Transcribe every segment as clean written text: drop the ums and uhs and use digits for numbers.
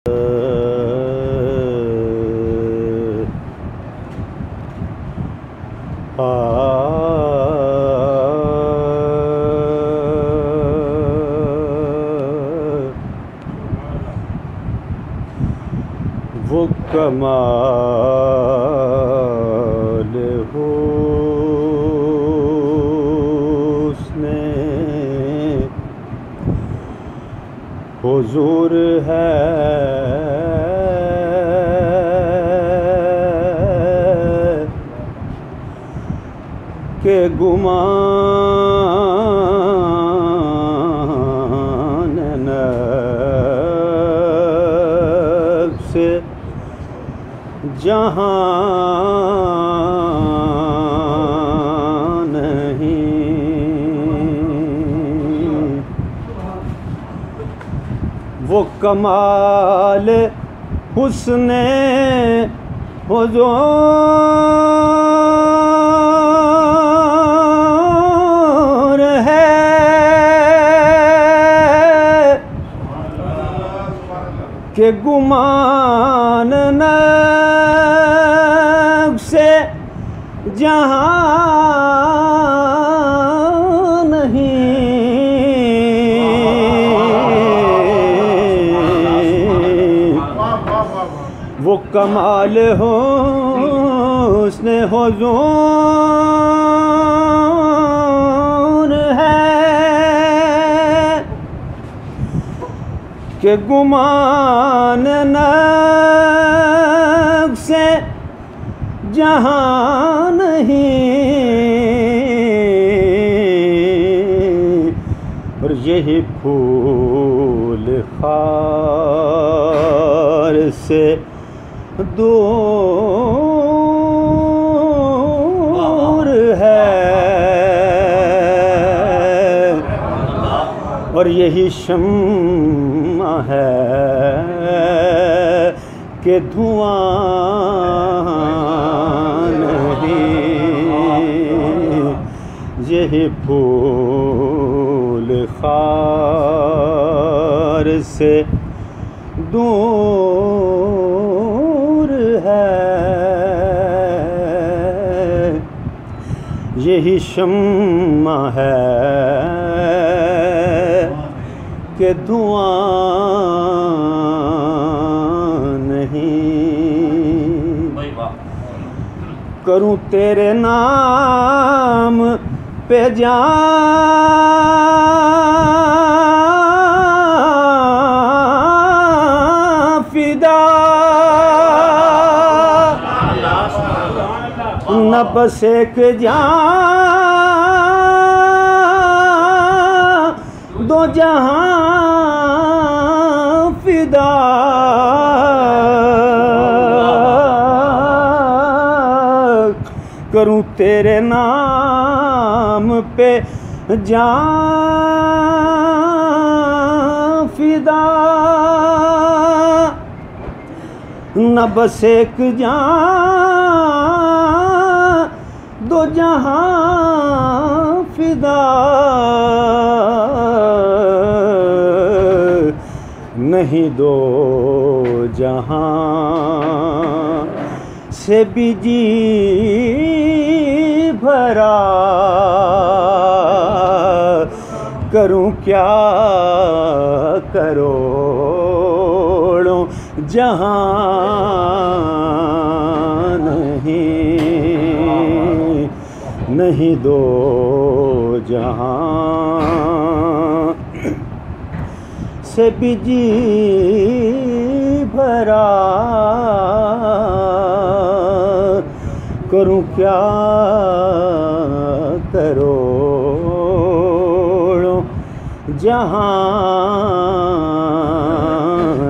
वो कमाल हुस्न हुजूर है के गुमान नफ्स जहाँ नहीं। वो कमाल हुस्ने हुजूर है के गुमान से जहाँ नहीं। वो कमाल हुस्न हुजूर है के गुमान से जहाँ नहीं। और यही फूल खार से दूर है और यही शम्मा है कि धुआं नहीं। यही फूल खार से दूर है यही शम्मा है कि धुआं नहीं। करूं तेरे नाम पे जान फिदा न बस एक जान दो जहां फिदा। करूं तेरे नाम पे जान फिदा न बस एक जान दो जहां फिदा। नहीं दो जहां से भी जी भरा करूं क्या करोड़ों जहां नहीं दो जहां से भी जी भरा करूं क्या करोड़ों जहां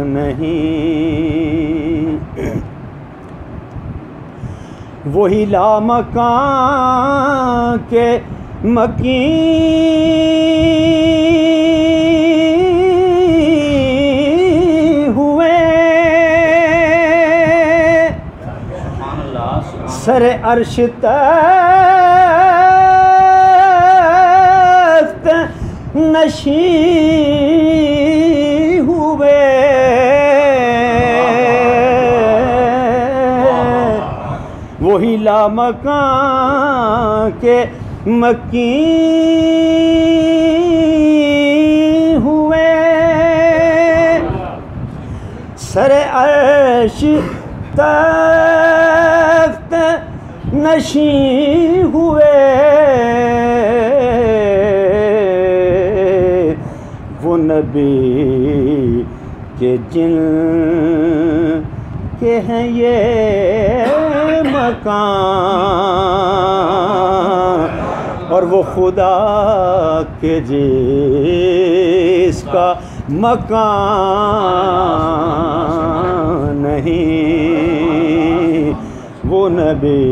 नहीं। वही लामकान के मकीन हुए सर अर्श तख्त नशी हुए वही लामकान के मक्की हुए। सरे अर्श तख्त नशी हुए। वो नबी के जिन के हैं ये मकान, और वो खुदा के जिसका मकान नहीं। वो नबी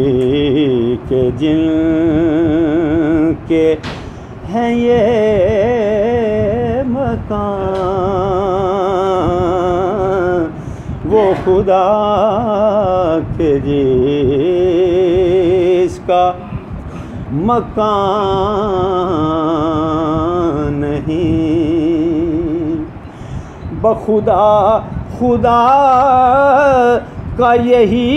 के जिन के हैं ये मकान, वो खुदा के जिसका मकान नहीं। बखुदा खुदा का यही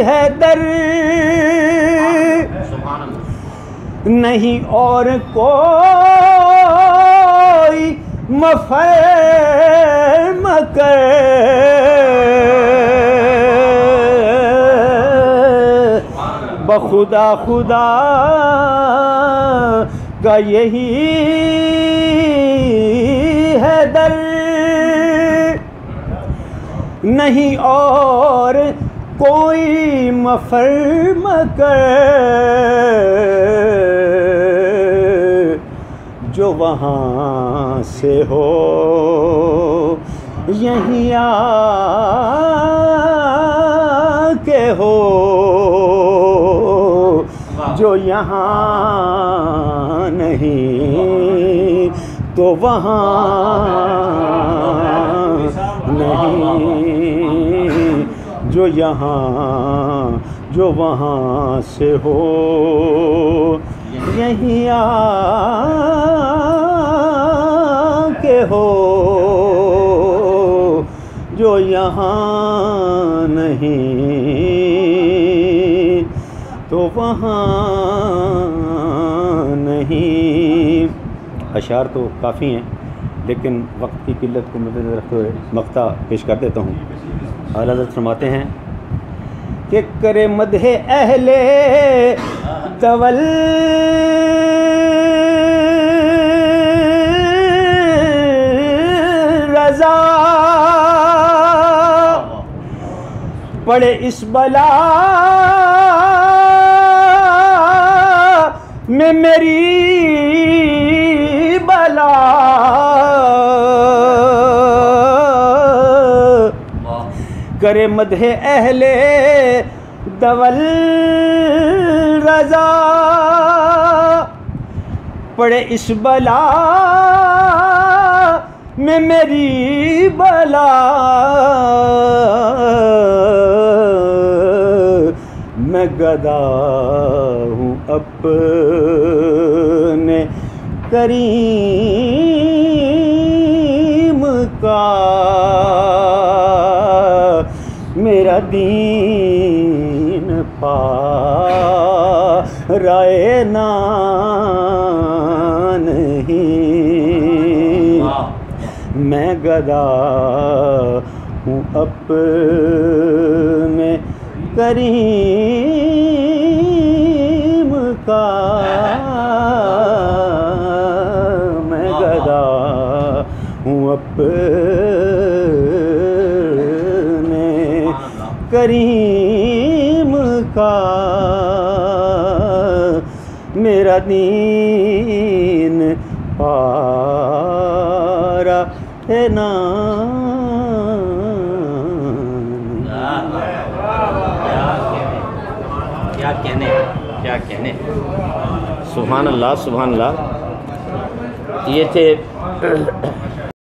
है दर, नहीं और कोई मफ़हम कर। बखुदा खुदा का यही है दर, नहीं और कोई मफ़हम कर। जो वहाँ से हो यहीं आके हो, जो यहाँ नहीं तो वहाँ नहीं। जो यहाँ जो वहाँ से हो यहीं आके हो, जो यहाँ नहीं तो वहाँ नहीं। अशार तो काफ़ी हैं, लेकिन वक्त की किल्लत को मद्देनज़र रखते हुए मक्ता पेश कर देता हूँ। आला हज़रत फरमाते हैं कि करे मदहे अहले तवल रज़ा, पड़े इस बला में मेरी बला। करे मदहे अहले दवल रज़ा, पड़े इस बला में मेरी बला। मैं गदा हूँ अपने करीम का, मेरा दीन पा राय ना नहीं। मैं गदा हूँ अपने करीम का, मैं गदा हूँ अपने करीम का। मेरा दीन पारा है ना। क्या कहने। सुभान अल्लाह सुभान अल्लाह। ये थे